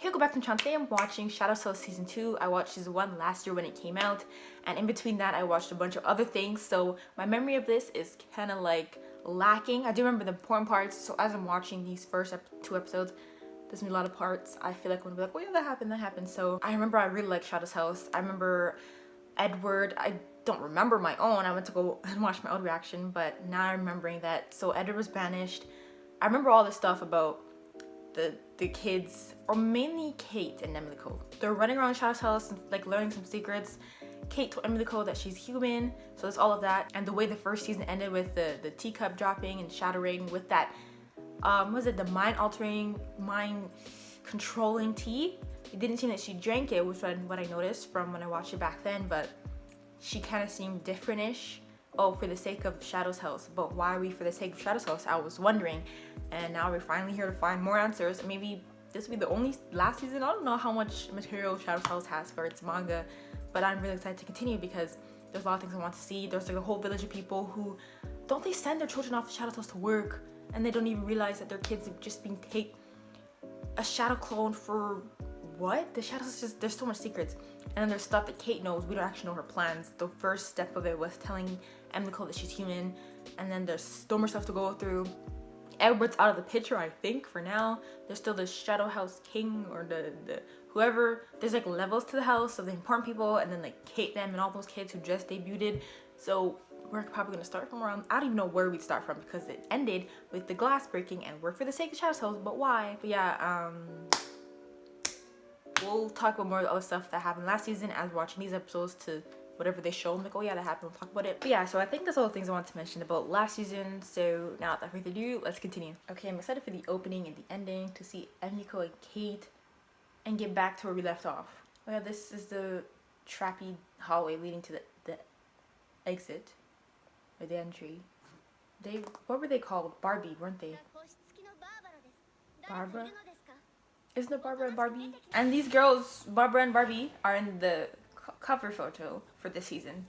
Okay, go back to the channel. Today I'm watching Shadows House Season 2. I watched Season 1 last year when it came out, and in between that I watched a bunch of other things, so my memory of this is kind of like lacking. I do remember the important parts, so as I'm watching these first two episodes, there's gonna be a lot of parts I feel like I'm gonna be like, oh yeah, that happened. So I remember I really liked Shadows House. I remember Edward. I don't remember my own. I went to go and watch my own reaction, but now I'm remembering that. So Edward was banished. I remember all this stuff about the kids, or mainly Kate and Emily. They're running around Shadow's house and like learning some secrets. Kate told Emily that she's human, so it's all of that. And the way the first season ended with the teacup dropping and shattering with that, was it the mind-altering, mind-controlling tea? It didn't seem that she drank it, which was what I noticed from when I watched it back then, but she kind of seemed different-ish. Oh, for the sake of Shadow's house. But why are we for the sake of Shadow's house? I was wondering. And now we're finally here to find more answers. Maybe this will be the only last season. I don't know how much material Shadow's house has for its manga, but I'm really excited to continue because there's a lot of things I want to see. There's like a whole village of people who, don't they send their children off to Shadow's house to work, and they don't even realize that their kids have just been take a shadow clone for what? The Shadows, just, there's so much secrets. And then there's stuff that Kate knows. We don't actually know her plans. The first step of it was telling Emily that she's human, and then there's still more stuff to go through. Edward's out of the picture, I think, for now. There's still the Shadow House King, or the whoever. There's like levels to the house of the important people, and then like Kate, them, and all those kids who just debuted. So we're probably gonna start from around, I don't even know where we'd start from because it ended with the glass breaking, and we're for the sake of Shadow's house, but why? But yeah, we'll talk about more of the other stuff that happened last season as we're watching these episodes to whatever they show. I'm like, oh yeah, that happened, we'll talk about it. But yeah, so I think that's all the things I want to mention about last season. So now without further ado, let's continue. Okay, I'm excited for the opening and the ending, to see Emiko and Kate and get back to where we left off. Oh yeah, this is the trappy hallway leading to the exit, or the entry. What were they called? Barbie, weren't they? Barbara? Isn't it Barbara and Barbie? And these girls, Barbara and Barbie, are in the cover photo for this season.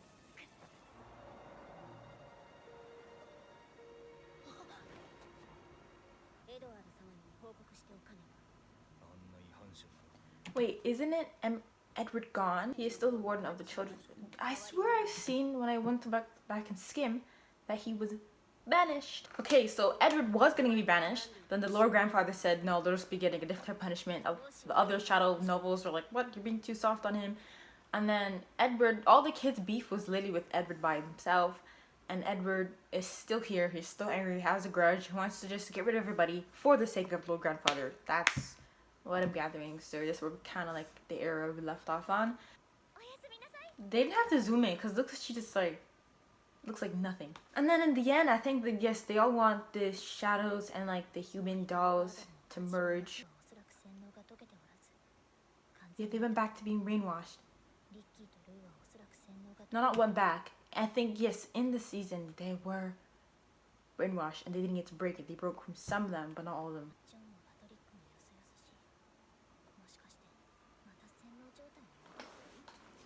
Wait, isn't it Edward gone? He is still the warden of the children. I swear I've seen when I went back and skim that he was banished. Okay, so Edward was gonna be banished. Then the Lord Grandfather said no, they'll just be getting a different type of punishment. The other Shadow novels were like, what? You're being too soft on him. And then Edward, all the kids' beef was literally with Edward by himself. And Edward is still here. He's still angry. He has a grudge. He wants to just get rid of everybody for the sake of Lord Grandfather. That's what I'm gathering. So this were kind of like the era we left off on. They didn't have to zoom in because look, she just like looks like nothing. And then in the end, I think that yes, they all want the shadows and like the human dolls to merge. Yeah, they went back to being brainwashed. No, not went back. I think yes, in the season they were brainwashed and they didn't get to break it. They broke from some of them, but not all of them.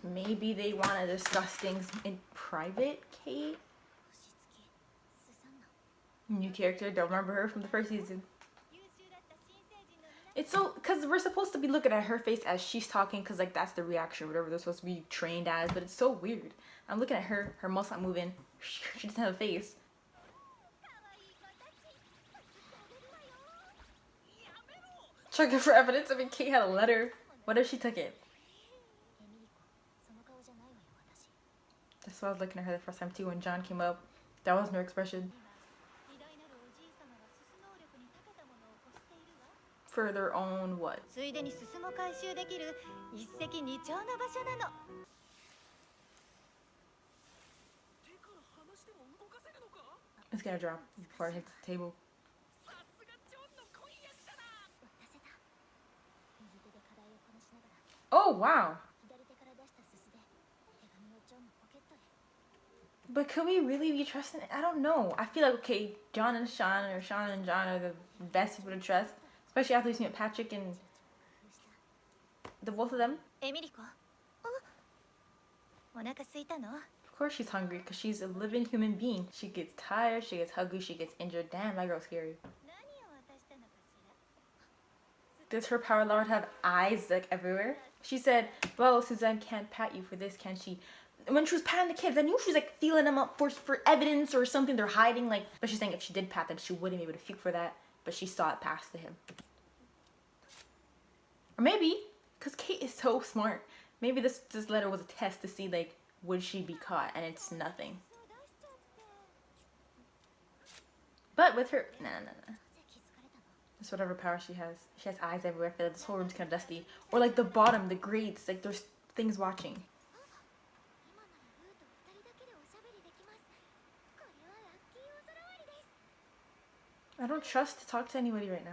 Maybe they want to discuss things in private, Kate? New character, don't remember her from the first season. It's so, because we're supposed to be looking at her face as she's talking, because like that's the reaction, whatever they're supposed to be trained as, but it's so weird. I'm looking at her muscles not moving, she doesn't have a face. Checking for evidence. I mean, Kate had a letter. What if she took it? That's why I was looking at her the first time too when John came up. That wasn't her expression. For their own what? It's gonna drop before it hits the table. Oh wow! But could we really be trusting? I don't know. I feel like, okay, John and Sean, or Sean and John are the best people to trust. Especially after we see Patrick and the both of them. Of course she's hungry, because she's a living human being. She gets tired, she gets hungry, she gets injured. Damn, that girl's scary. Does her power allow her to have eyes like everywhere? She said, well, Suzanne can't pat you for this, can she? When she was patting the kids, I knew she was like feeling them up for evidence or something they're hiding. Like, but she's saying if she did pat them, she wouldn't be able to feel for that. But she saw it pass to him. Or maybe, because Kate is so smart, maybe this letter was a test to see like, would she be caught? And it's nothing. But with her, nah. Just whatever power she has. She has eyes everywhere. I feel like this whole room's kind of dusty. Or like the bottom, the grates, like there's things watching. I don't trust to talk to anybody right now.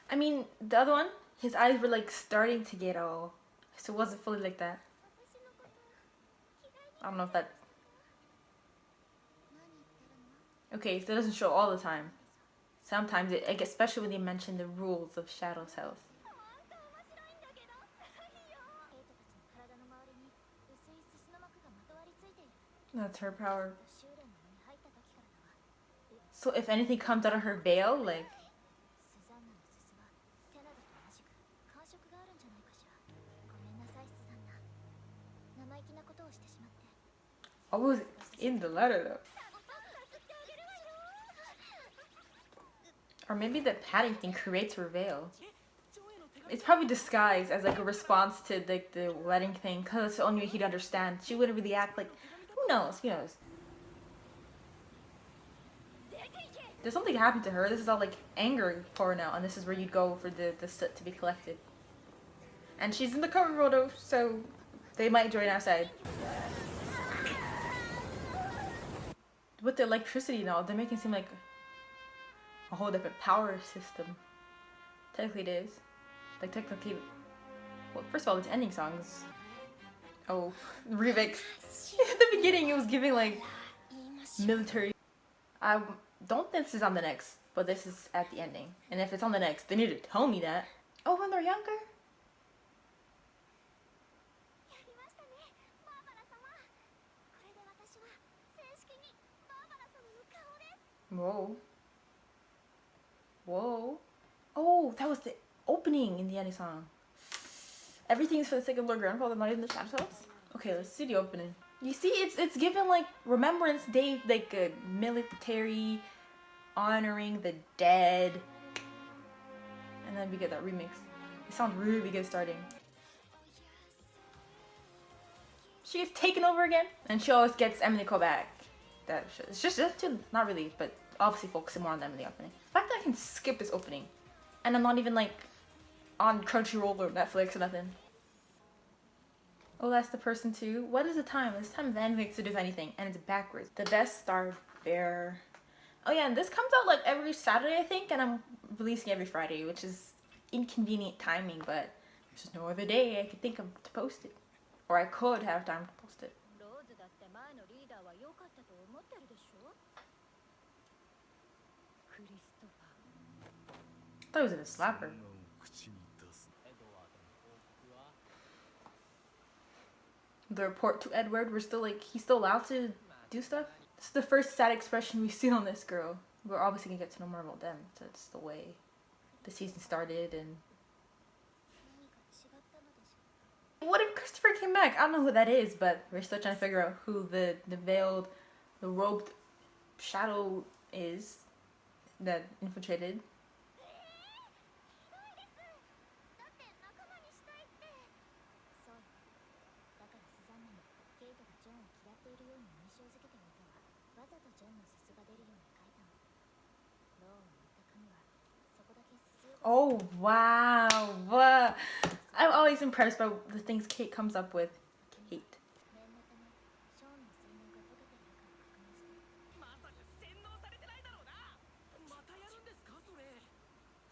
I mean, the other one, his eyes were like starting to get all, so it wasn't fully like that. I don't know if that... Okay, so it doesn't show all the time. Sometimes, especially when they mention the rules of Shadow's house. That's her power. So if anything comes out of her veil, like... What was in the letter though? Or maybe the padding thing creates her veil. It's probably disguised as like a response to like the wedding thing, because it's the only way he'd understand. She wouldn't really act like, who knows, who knows. There's something happened to her. This is all like anger for her now, and this is where you'd go for the soot to be collected. And she's in the cover photo, so they might join outside. With the electricity now, they're making it seem like a whole different power system. Technically it is. Like technically, well, first of all, it's ending songs. Oh, remix. At the beginning it was giving like military. I don't think this is on the next, but this is at the ending. And if it's on the next, they need to tell me that. Oh, when they're younger? Whoa. Whoa. Oh, that was the opening in the ending song. Everything's for the sake of Lord Grandfather, not even the Shadow's house. Okay, let's see the opening. You see, it's given like Remembrance Day, like a military honoring the dead. And then we get that remix. It sounds really good starting. She gets taken over again, and she always gets Emily Cole back. It's just not really, but obviously focusing more on them in the opening. The fact that I can skip this opening, and I'm not even like on Crunchyroll or Netflix or nothing. Oh, that's the person too. What is the time? It's time the anime to do anything, and it's backwards. The Best Star Bear. Oh yeah, and this comes out like every Saturday, I think, and I'm releasing every Friday, which is inconvenient timing, but there's just no other day I could think of to post it, or I could have time to post it. I thought it was in a slapper. The report to Edward, we're still like, he's still allowed to do stuff? This is the first sad expression we've seen on this girl. We're obviously gonna get to know more about them. That's the way the season started. And what if Christopher came back? I don't know who that is, but we're still trying to figure out who the veiled, the robed shadow is that infiltrated. Oh wow, what? I'm always impressed by the things Kate comes up with. Kate.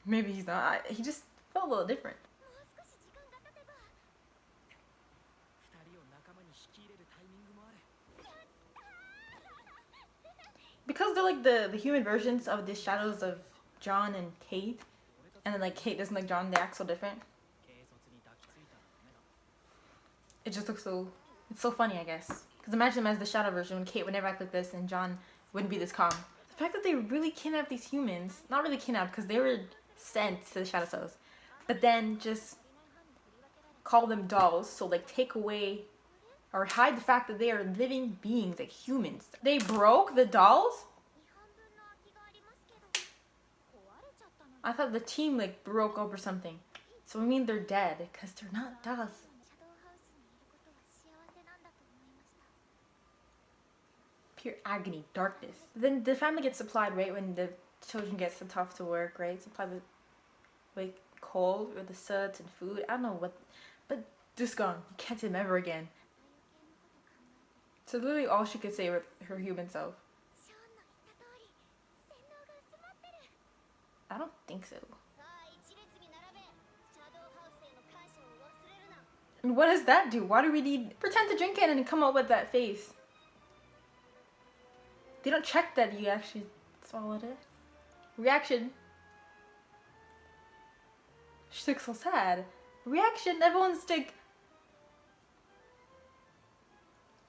Maybe he's not. He just felt a little different. Because they're like the human versions of the shadows of John and Kate. And then like Kate doesn't like John, they act so different. It just looks so, it's so funny, I guess. Because imagine them as the shadow version when Kate would never act like this and John wouldn't be this calm. The fact that they really kidnapped these humans, not really kidnapped because they were sent to the Shadow Cells, but then just call them dolls, so like take away or hide the fact that they are living beings, like humans. They broke the dolls? I thought the team like broke up or something. So I mean they're dead because they're not dolls. Pure agony, darkness. Then the family gets supplied, right, when the children get sent off to work, right? Supplied with like coal or the soot and food. I don't know what, but just gone. You can't see them ever again. So literally all she could say with her human self. I don't think so. And what does that do? Why do we need pretend to drink it and come up with that face? They don't check that you actually swallowed it. Reaction. She looks so sad. Reaction, everyone's like,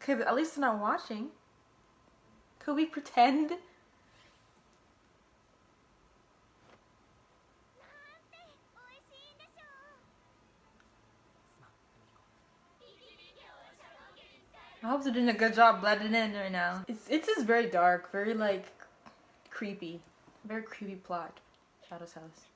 okay, at least they're not watching. Could we pretend? I hope they're doing a good job blending in right now. It's just very dark, very like creepy. Very creepy plot. Shadow's house.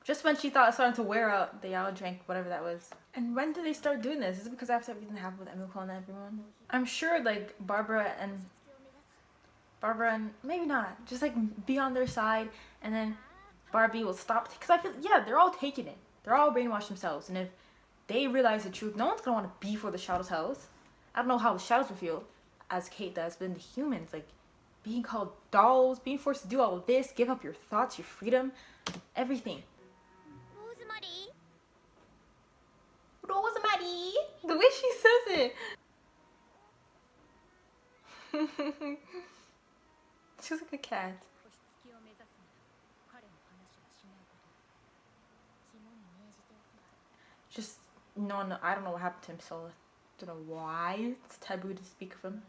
Just when she thought it started to wear out, they all drank whatever that was. And when did they start doing this? Is it because after everything happened with Emiko and everyone? I'm sure like Barbara and maybe not, just like be on their side, and then Barbie will stop, because I feel, yeah, they're all taking it. They're all brainwashed themselves, and if they realize the truth, no one's gonna want to be for the Shadow's house. I don't know how the Shadows would feel, as Kate does, but in the humans, like being called dolls, being forced to do all of this, give up your thoughts, your freedom, everything. Rosemary! The way she says it! She's like a cat. Just, no, I don't know what happened to him, so I don't know why it's taboo to speak of him.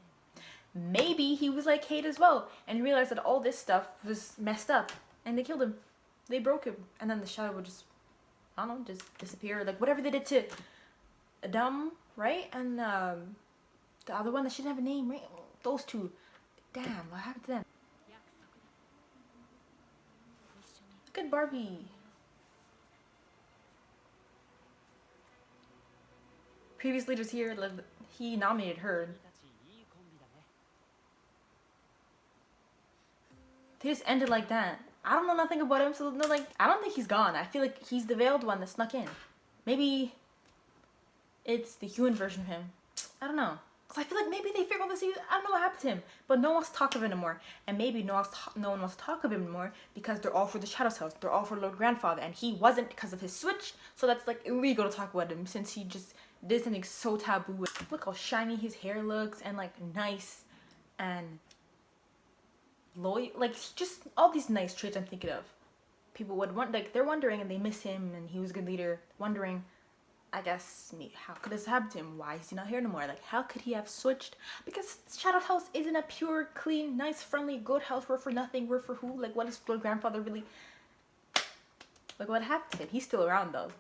Maybe he was like Kate as well, and realized that all this stuff was messed up, and they killed him. They broke him, and then the shadow would just, I don't know, just disappear. Like whatever they did to Adam, right? And the other one that she didn't have a name, right? Those two. Damn, what happened to them? Look at Barbie. Previous leaders here, he nominated her. They just ended like that. I don't know nothing about him, so no, like, I don't think he's gone. I feel like he's the veiled one that snuck in. Maybe it's the human version of him. I don't know. Because I feel like maybe they figured out this. I don't know what happened to him. But no one wants to talk of him anymore. And maybe no one wants to talk of him anymore because they're all for the Shadow's house. They're all for Lord Grandfather. And he wasn't because of his switch. So that's like illegal to talk about him since he just did something so taboo. Look how shiny his hair looks and like nice and loyal. Like just all these nice traits I'm thinking of. People would want, like, they're wondering and they miss him and he was a good leader. Wondering, I guess, me, how could this happen to him? Why is he not here anymore? Like, how could he have switched? Because Shadow's house isn't a pure, clean, nice, friendly, good house. We're for nothing. We're for who? Like, what is Lord Grandfather really? Like, what happened to him? He's still around, though.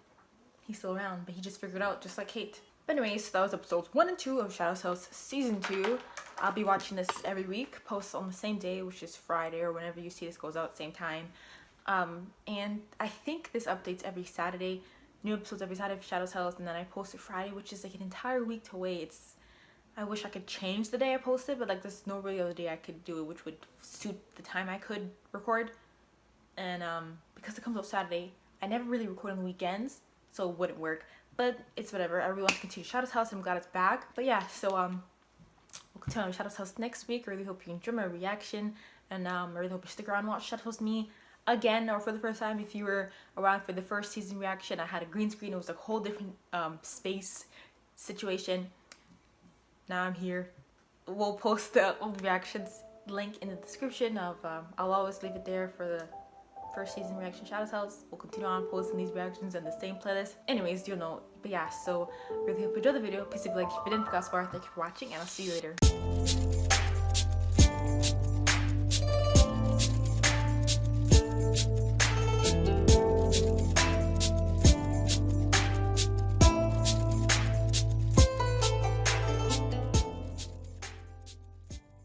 He's still around, but he just figured out, just like Kate. But anyways, that was episodes 1 and 2 of Shadow's House Season 2. I'll be watching this every week. Post on the same day, which is Friday, or whenever you see this goes out, same time. And I think this updates every Saturday. New episodes every Saturday of Shadow's House, and then I post it Friday, which is like an entire week to wait. I wish I could change the day I post it, but like there's no really other day I could do it which would suit the time I could record. And because it comes out Saturday, I never really record on the weekends, so it wouldn't work. But it's whatever. I really want to continue Shadow's House, and I'm glad it's back. But yeah, so we'll continue on Shadow's House next week. I really hope you enjoy my reaction, and I really hope you stick around and watch Shadow's House with me again, or for the first time. If you were around for the first season reaction, I had a green screen. It was a whole different space situation. Now I'm here. We'll post all the reactions link in the description of I'll always leave it there for the first season reaction Shadow's House. We'll continue on posting these reactions in the same playlist. Anyways, you know, but yeah, so really hope you enjoyed the video. Please leave a like if you didn't. Thank you for watching, and I'll see you later.